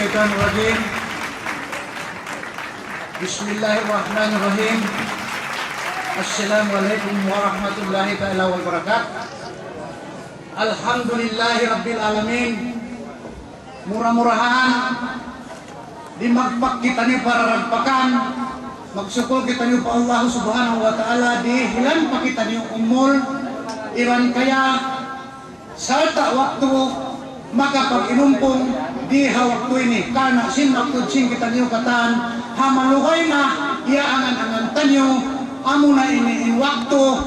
Minasyaitanirrajim. Bismillahirrahmanirrahim. Assalamualaikum warahmatullahi ta'ala wabarakatuh. Alhamdulillahi rabbil alamin. Murah-murahan di magpak kita ni para ragpakan. Magsukol kita ni pa Allah subhanahu wa ta'ala di hilan pa kita ni umul. Iwan kaya salta waktu maka pag inumpong di hawak ini karena sin waktu sing kita niyo katan hamalugay na iya angan-angan tanyo amo na ini in waktu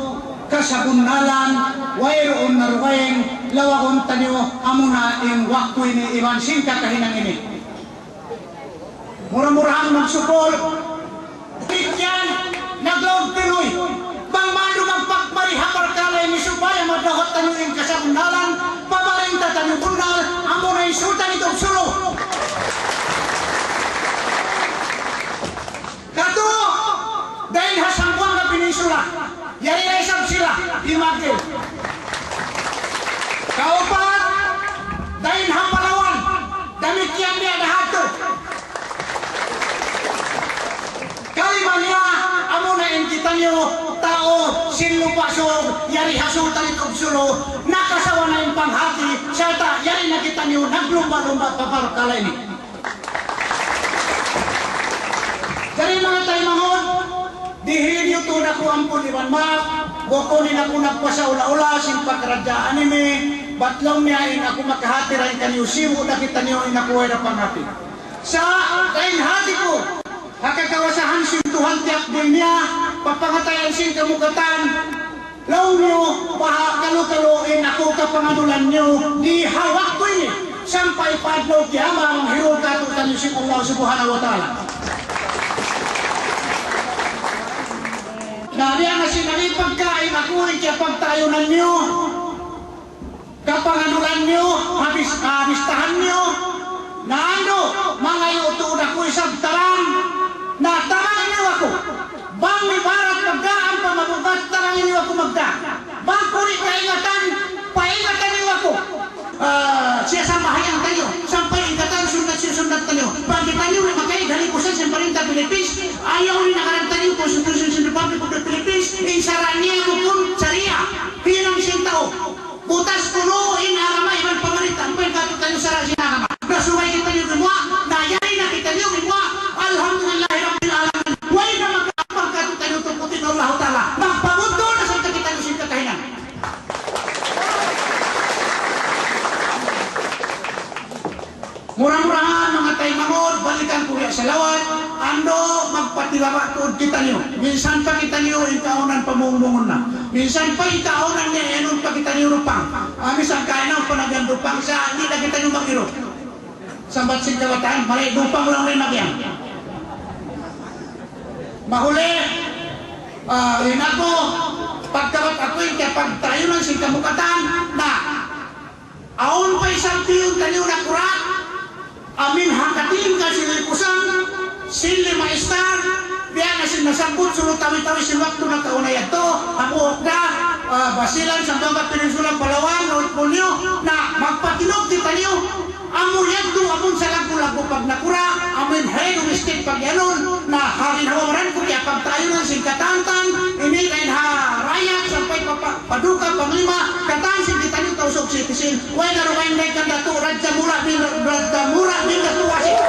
kasabunnalan wayroon na ruwayeng lawakon tanyo amo na in waktu ini iwan sin kakahinang ini murah-murahan magsukol tikyan naglawag Pinoy bangmando magpakmari hamar kalay ni supaya madahot tanyo in kasabunnalan pabaring tatanyo bunal amo na insultan itong sulo kato dahil hasangkuang na peninsula yari na isang sila imagil kaupat dahil hampalawan damit yang niya nahato kaliman niya amo na in kita niyo tao sinlupasog yari hasultan itong sulo nakasawa na yung panghati salta yari na kita niyo naglumba-lumba paparkala ini dari mga tayo mahon dihilin niyo to na ko ampun iwan map wakunin ako nagpasaula-ula simpagradya anime batlong niyain ako makahati rin kanyo siwo na kita niyo inakuhay na panghati sa kain hati ko hakakawasahan sintuhan tiyak din niya papangatayan sin kamukatan law niyo kalo-kaloin ako kapanganulan niyo di hawak ko ini sampay padlog yamang hirul katutan niyo si Allah subhanahu wa ta'ala nariyan na sinali pagkain ako rin kaya pagtayonan niyo kapanganulan niyo habistahan niyo na ano mga yutuon ako isang tarang na tarangin niyo ako bang may barat magdaan pa mabugat tarangin niyo ako magda bang kuri kaingatan paingatan niyo ako siya samahayang tayo sampay ingatan sundat tayo bakit tayo na makaig halikusan sa Parinta Philippines ayaw ni nakaranta niyo Constitution sa Republic of the Philippines insaran niya mo kung sariya pinang isang tao butas puno inarama ibang pamaritan pagkato tayo sa sinarama nasuway kita niyo gimwa nayari na kita niyo gimwa alhamdulillahi rabbil alamin way na magkapagkato tayo tuputin Allah ta'ala magpabuto na sa kita niyo sin kakahinan murang-murahan mga tayo mangod balikan ko sa lawat ando magpatilama tuod kita niyo minsan pa kita niyo ikaunan pamungungon na minsan pa ikaunan niya enon pa kita niyo rupang amis ang kainaw panagyan rupang sa hindi na kita niyo mag-iro sambat sin kawatan malay rupang lang rin nagyang mahuli rin ako pagkawat ako yung kapag tayo lang sin kamukatan na aon pa isang tiyong tanyo na kurat amin hangkating ka sinilipusan sinli maestar biya na sinasambut sulong tawi-tawi sin waktu na kaunay ito ako okda basilan sa mga peninsulang Palawan North Polio na magpatinog kita niyo amon yadto amon sa lago-lago pag nakura amin hay domestic pag yanon na harin hawaran ko kaya pag tayo ng singkatantan ini kain harayat sampai paduka panglima katan sin kita niyo tausok citizen way na rumain na ikan dato radya mura bin dato wasik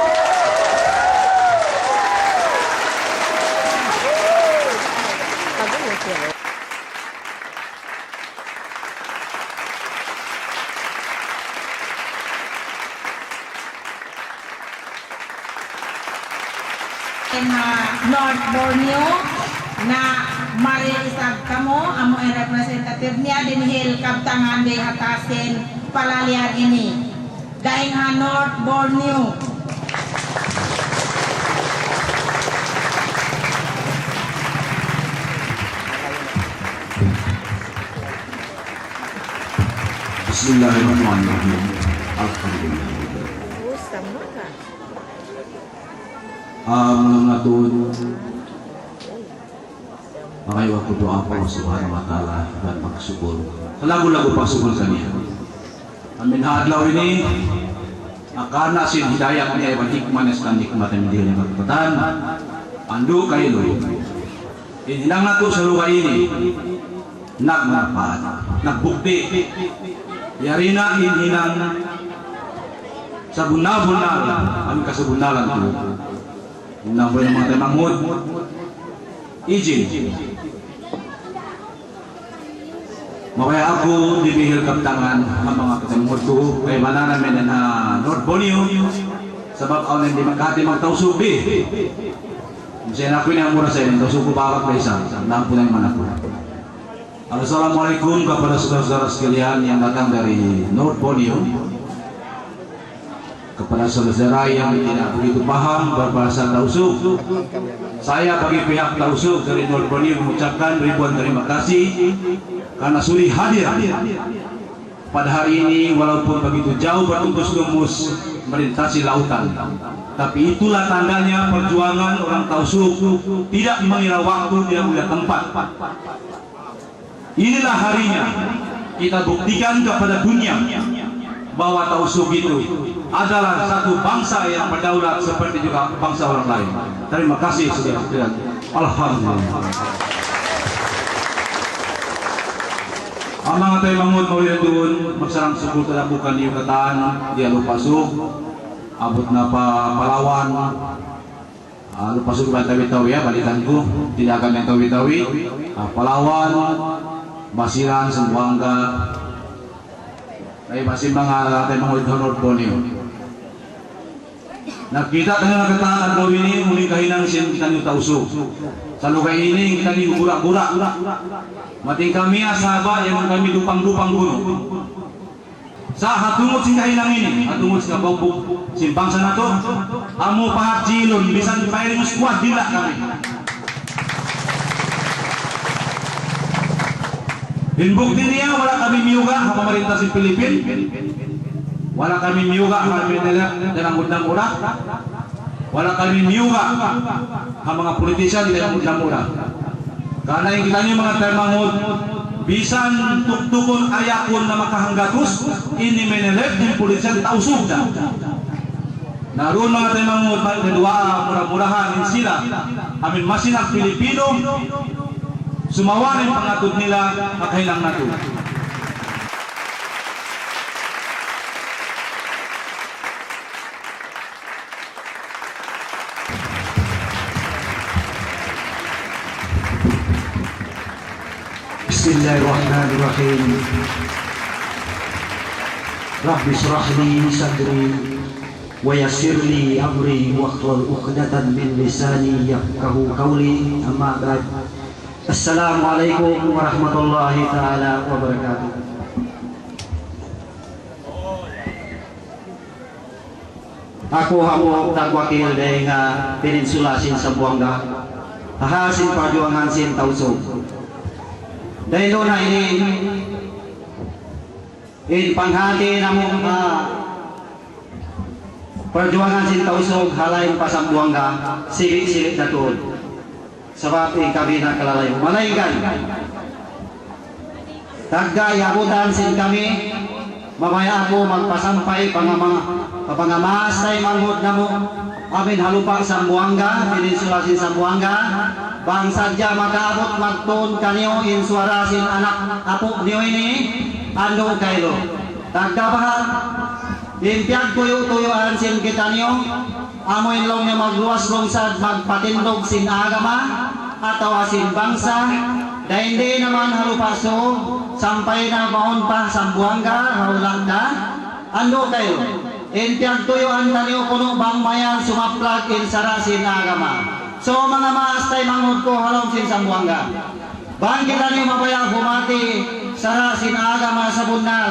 North Borneo na mariisag kamo amo ang representative niya dinhil kabtangan de hatasin palalian ini daing ha North Borneo Bismillahirrahmanirrahim. Alhamdulillah. Mga doon makaiwa ko doa po subhanahu wa ta'ala dan magsubol. Lagu-lagu pasubol kaniya. Amin hadlaw ini akana sin hidayat niya ibang hikman es kan hikmat yang dia magpatan ando kayo inilang nato sa lugar ini nagmanfaat nagbukti yari na inhinang sa bunal-bunal ang kasabunalan ko inang po yung mga tayo izin makaya ako dibihil kaptangan ang mga kasamod ko kay mananamin na North Borneo sabab ako hindi magkati magtausubi kasi na ko yung mura sa inyo tausubo bakit na isang nang po na yung manak ko. Assalamualaikum kepada saudara-saudara sekalian yang datang dari North Borneo, kepada saudara yang tidak begitu paham berbahasa Tausug. Saya bagi pihak Tausug dari North Borneo mengucapkan ribuan terima kasih karena sudi hadir pada hari ini walaupun begitu jauh bertembus-tembus melintasi lautan. Tapi itulah tandanya perjuangan orang Tausug tidak mengira waktu, tidak mengira tempat. Inilah harinya kita buktikan kepada dunia bahwa Tausug itu adalah satu bangsa yang berdaulat seperti juga bangsa orang lain. Terima kasih saudara-saudara. Alhamdulillah. Ang mga tayo mangun maulit doon, magsarang sukul tadabukan yung kataan, dia lupasug, abot na pa Palawan, lupasug ba tawi-tawi ya, balikan ko, tidak akan yang tawi-tawi, Palawan, Basilan, Zamboanga, ay masih mga tayo mangulit sa North Borneo. Nakita tayo na kataan at gawin ini, muling kahinang siyang kita niyo Tausug. Sa lugar ini kita niyo gura-gura. Mating kami asaba yang kami lupang-lupang gunung. Sa hatungod sing kahinang ini, hatungod sa kabawbog sing bangsa nato, amo pahat jilon bisan pairing squad dila kami. Hinbukti niya wala kami miyuga sa pamarintah sa Pilipin. Wala kami miyuga sa Pilipinas dalam undang-undang. Wala kami miyuga sa mga politician dalam undang-undang. Karena yang kita niyo mga termangod bisan tuktukon ayakon na makahanggatus ini menelep din politician Tausug na. Naroon mga termangod kedua murah-murahan in sila amin masinag Pilipino sumawanin pangatod nila makailang nato. Bismillahirrahmanirrahim. Rabbi shrah li sadri wa yassir li amri wahlul 'uqdatam min lisani yafqahu qawli. Amma ba'd. Assalamualaikum warahmatullahi taala wabarakatuh. Ako hamo nagwakil dari Peninsula sin Zamboanga. Hahasin perjuangan sin Tausug. Dahil na ini panghati namong perjuangan sin Tausug halain pa Zamboanga silik-silik na tuod. Sebab kami nak kelalayo malaikan tagayabutan sin kami mamaya ako magpasampay pangamasay manghod namo amin halupa Zamboanga Peninsula sin Zamboanga bang sadya makaabot magtun kanyo in suara sin anak apo niyo ini ando kailo tagabahat limpiag tuyo-tuyoan sin kita niyo amoy long niya magluwas lungsad magpatindog sin agama atau asin bangsa dahil hindi naman halupaso sampay na maon pa Zamboanga haulang ka ando kayo intiag tuyuan taniyo kuno bang mayan sumaplag in sarasin agama. So mga maastay mangod ko halong sin Zamboanga bang kita niyo mapayang humati sarasin agama sa bunal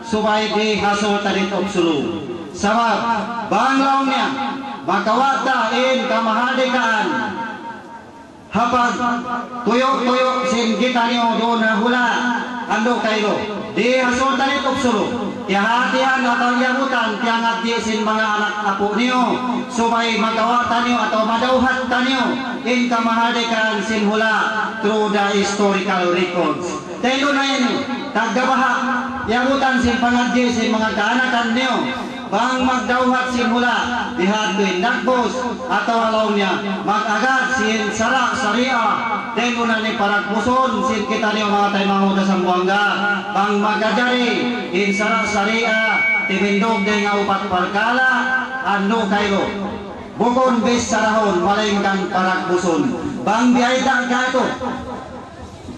subay di hasol talit obsulu sabab banglaw niya makawata in kamahadikaan hapag tuyo-tuyo sin kita niyo doon na hula ando kayo di hasol talit obsulu tiyahatian atau yabutan tiangat di sin mga anak apo niyo subay makawata niyo atau madauhat niyo in kamahadikaan sin hula through the historical records tayo na yun tagabaha yabutan sin pangadji sin mga kaanakan niyo bang magdawhat simula dihat ko'y nagbos atau alaw niya mag-agad sin sara saria den una ni paragpuson sin kita niyo mga tayo mga sa Buanga bang magkajari in sara saria timindog den nga upat parkala ano kayo bukon bis sarahon malingkang paragpuson bang biayda ka ito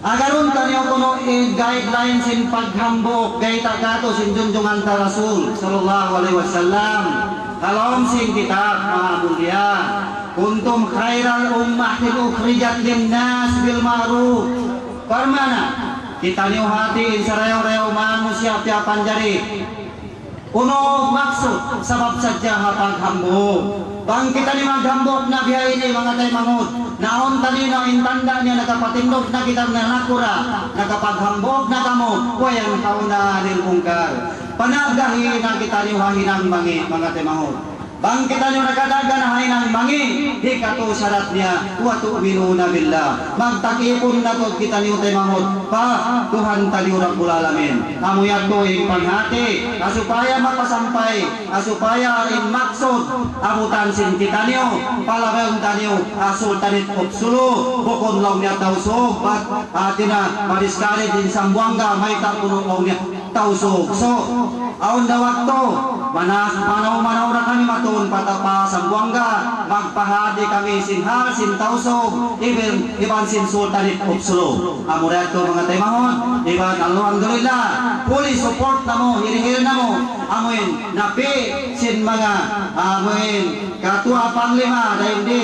agaron tanyo kuno guidelines in paghambok gaita kato sin junjungan ta Rasul sallallahu alaihi wasallam halom sin kitab mga mulia kuntum khairal ummatin ukhrijat linnas bil ma'ruf parmana kita niyo hati in sarayaw-rayaw manusia tiapan jari kuno maksud sabab sadya nga paghambok bang kita ni maghambok na bihay ini mga tay mangod naon talino intanda niya nakapatindog na kita na nakura nakapaghambog na kamo wayang kauna nil mungkar panagahi na kita ni wahinang mangi mga temahod bang kita ni nakadaga na hainang mangi di kato syarat niya wa tu'minuna billah magtakipon na to kita ni temahod pa Tuhan taliw Rabbul Alamin amo yato ing panghati asupaya mapasampay asupaya ing maksud abutan sin kita niyo palabang taniyo asul tanit opsulo bukod law niya tausog at atina madiskari din Sambuanga may tapuno law niya tausog so aon dawat to manaw na kami matun patapa Sambuanga magpahadi kami sinhal sin tausog iban sin sultanit opsulo amurat to mga taymahon iban alhamdulillah fully support na mo hirihir na mo amuin napi sin mga amuin katua panglima dahil di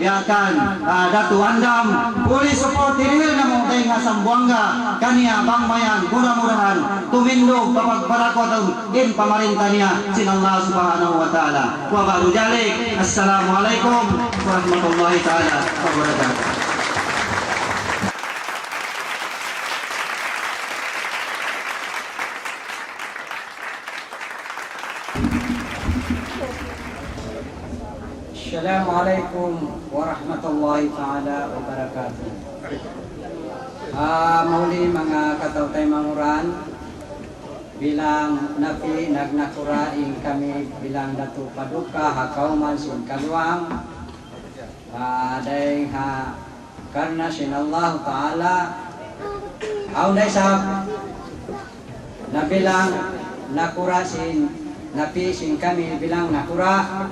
biarkan Datu Andam fully support hirihir na mo dahil nga Sambuanga kaniya bangmayan murah-murahan tumindog papagparakot din pamarinta niya sin Allah subhanahu wa ta'ala wa baru jalik assalamualaikum warahmatullahi ta'ala wabarakatuh. Assalamualaikum warahmatullahi ta'ala wabarakatuh. Mauli mga katautay manguran, bilang napi nagnakuraing kami bilang Datu Paduka Hakauman sin Kaluang dahil karena sin Allah Ta'ala aunay sa nabilang nakura sin napi sin kami bilang nakura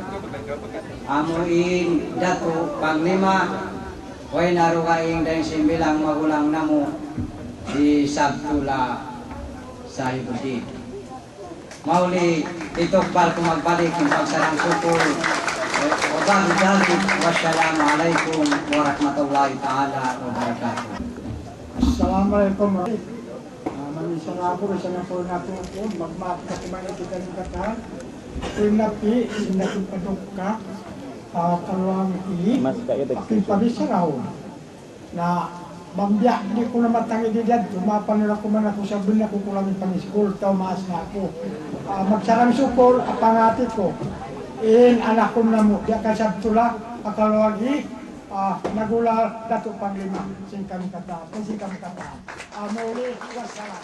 amuin Datu Panglima way narugaing dahil sin bilang magulang namo di Sabtula Sahibudin. Mauli itokbal kung magbalik yung pagsarang sukul. Wabahu dalik. Wassalamualaikum warahmatullahi ta'ala wabarakatuh. Assalamualaikum. Manisang ako sa napol natin po. Magmaat na kumain kita ng katahan. Ito'y napi, sinatong padukka. Kaluang aking pabisaraw na mambya, hindi ko na matangi dyan. Tumapan nila ko man ako sa bin ako kung lang pang-school. Taumaas na ako. Magsarang sukol, apangati ko. Anak ko na mo. Diya kasabtula, akalawagi. Nagula Datu Panglima. Sing kami kata. Muli, wassalam.